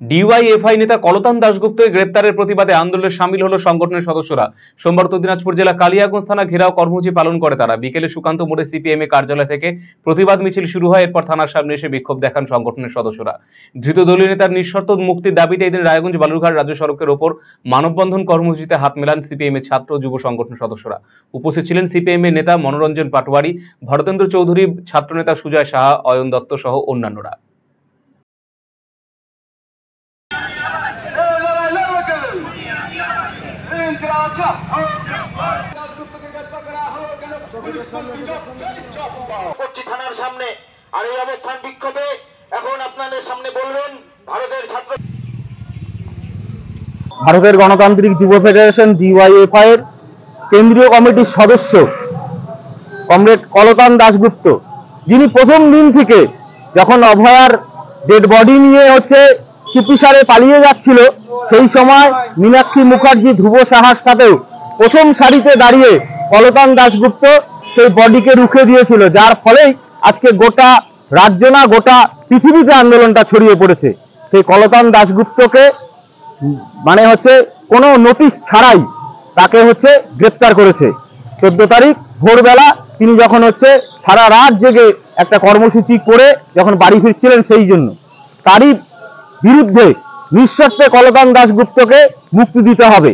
DYFI নেতা কলতান দাশগুপ্তের গ্রেপ্তারের প্রতিবাদে আন্দোলনে সামিল হলো সংগঠনের সদস্যরা। সোমবার উত্তর দিনাজপুর জেলা কালিয়াগঞ্জ থানা ঘেরাও কর্মসূচি পালন করে তারা। বিকেলে সুকান্ত মোড়ে সিপিএম কার্যালয় থেকে প্রতিবাদ মিছিল শুরু হয়। এরপর থানার সামনে এসে বিক্ষোভ দেখান সংগঠনের সদস্যরা। ধৃত দলীয় নেতার নিঃশর্ত মুক্তির দাবিতে এদিন রায়গঞ্জ বালুরঘাট রাজ্য সড়কের ওপর মানববন্ধন কর্মসূচিতে হাত মেলান সিপিএম ছাত্র যুব সংগঠনের সদস্যরা। উপস্থিত ছিলেন সিপিএম নেতা মনোরঞ্জন পাটোয়ারি, ভরতেন্দ্র চৌধুরী, ছাত্রনেতা সুজয় সাহা, অয়ন দত্ত সহ অন্যান্যরা। থানার সামনে আর এই অবস্থান বিক্ষোভে এখন আপনাদের সামনে বলবেন ভারতের গণতান্ত্রিক যুব ফেডারেশন ডিওয়াইএফআই এর কেন্দ্রীয় কমিটির সদস্য কমরেড কলতান দাশগুপ্ত, যিনি প্রথম দিন থেকে যখন অভয়ার ডেড বডি নিয়ে চুপিসারে পালিয়ে যাচ্ছিল, সেই সময় মীনাক্ষী মুখার্জি, ধ্রুব সাহার সাথেও প্রথম সারিতে দাঁড়িয়ে কলতান দাশগুপ্ত সেই বডিকে রুখে দিয়েছিল, যার ফলেই আজকে গোটা রাজ্য না গোটা পৃথিবীতে আন্দোলনটা ছড়িয়ে পড়েছে। সেই কলতান দাশগুপ্তকে কোনো নোটিশ ছাড়াই তাকে গ্রেপ্তার করেছে। 14 তারিখ ভোরবেলা তিনি যখন সারা রাত জেগে একটা কর্মসূচি করে যখন বাড়ি ফিরছিলেন, সেই জন্য তারই বিরুদ্ধে নিঃশর্তে কলতান দাশগুপ্তকে মুক্তি দিতে হবে।